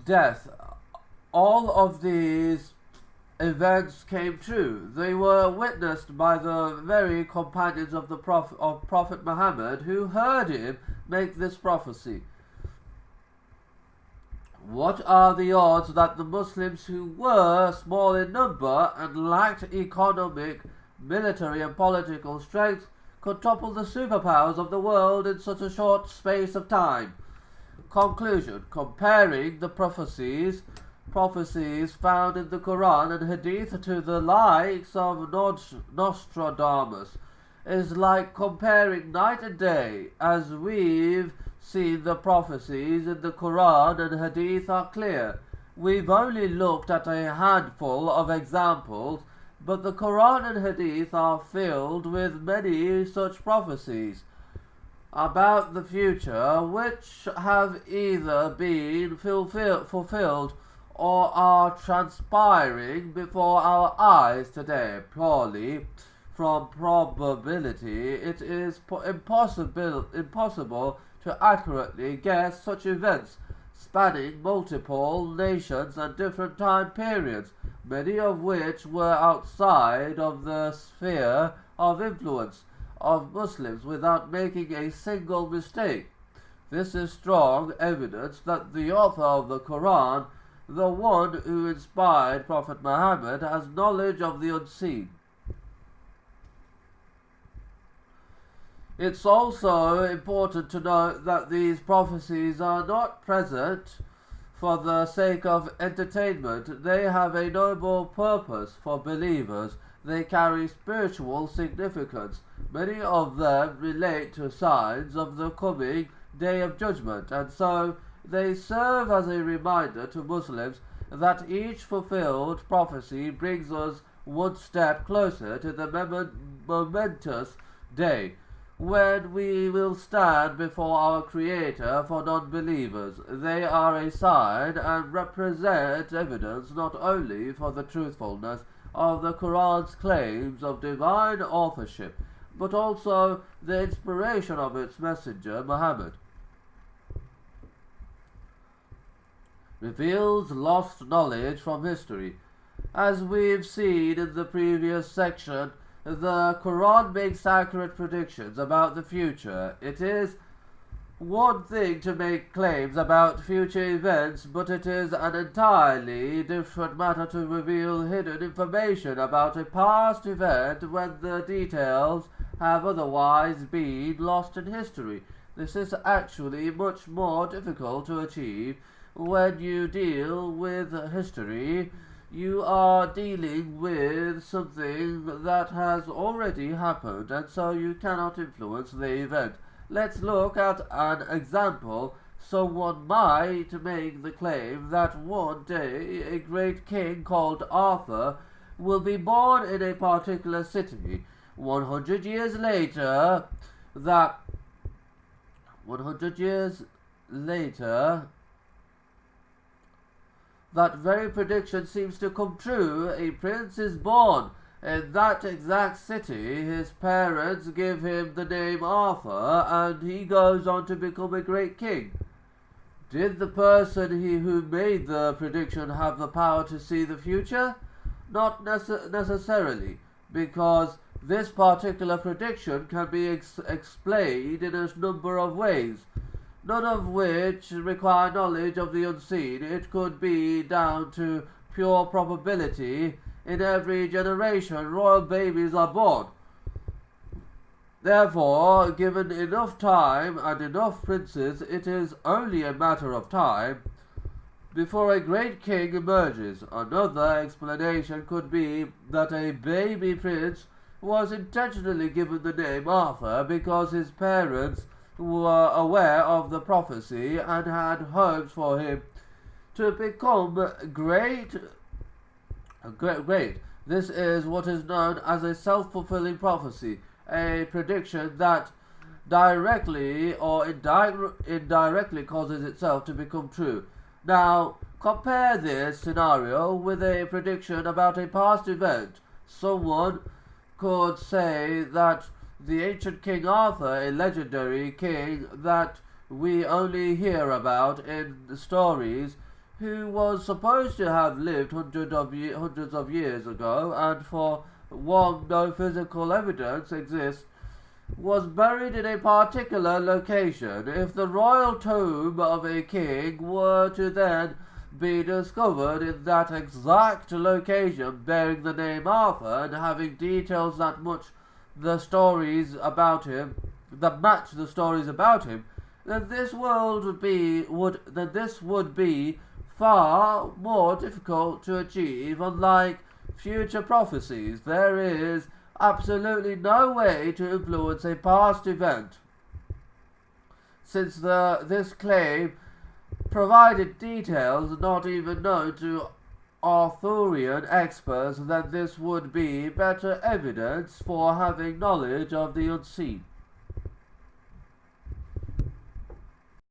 death. All of these events came true. They were witnessed by the very companions of Prophet Muhammad, who heard him make this prophecy. What are the odds that the Muslims, who were small in number and lacked economic, military and political strength, could topple the superpowers of the world in such a short space of time? Conclusion. Comparing the prophecies found in the Quran and Hadith to the likes of Nostradamus is like comparing night and day. As we've seen, the prophecies in the Quran and Hadith are clear. We've only looked at a handful of examples, but the Quran and Hadith are filled with many such prophecies about the future, which have either been fulfilled or are transpiring before our eyes today. Purely from probability, it is impossible to accurately guess such events spanning multiple nations and different time periods, many of which were outside of the sphere of influence of Muslims, without making a single mistake. This is strong evidence that the author of the Quran, the one who inspired Prophet Muhammad, has knowledge of the unseen. It's also important to note that these prophecies are not present for the sake of entertainment. They have a noble purpose for believers. They carry spiritual significance. Many of them relate to signs of the coming Day of Judgment, and so they serve as a reminder to Muslims that each fulfilled prophecy brings us one step closer to the momentous day when we will stand before our Creator. For non-believers, they are a sign and represent evidence not only for the truthfulness of the Quran's claims of divine authorship, but also the inspiration of its messenger, Muhammad. Reveals lost knowledge from history. As we've seen in the previous section, the Quran makes accurate predictions about the future. It is one thing to make claims about future events, but it is an entirely different matter to reveal hidden information about a past event when the details have otherwise been lost in history. This is actually much more difficult to achieve. When you deal with history, you are dealing with something that has already happened, and so you cannot influence the event. Let's look at an example. Someone might make the claim that one day a great king called Arthur will be born in a particular city. 100 years later, that very prediction seems to come true. A prince is born in that exact city. His parents give him the name Arthur, and he goes on to become a great king. Did the person who made the prediction have the power to see the future? Not necessarily, because this particular prediction can be explained in a number of ways, none of which require knowledge of the unseen. It could be down to pure probability. In every generation, royal babies are born. Therefore, given enough time and enough princes, it is only a matter of time before a great king emerges. Another explanation could be that a baby prince was intentionally given the name Arthur because his parents were aware of the prophecy and had hopes for him to become great. This is what is known as a self-fulfilling prophecy, a prediction that directly or indirectly causes itself to become true. Now, compare this scenario with a prediction about a past event. Someone could say that the ancient King Arthur, a legendary king that we only hear about in the stories, who was supposed to have lived hundreds of years ago, and for one no physical evidence exists, was buried in a particular location. If the royal tomb of a king were to then be discovered in that exact location, bearing the name Arthur and having details that match the stories about him, then this would be far more difficult to achieve. Unlike future prophecies, there is absolutely no way to influence a past event, since this claim provided details not even known to Arthurian experts. Then this would be better evidence for having knowledge of the unseen.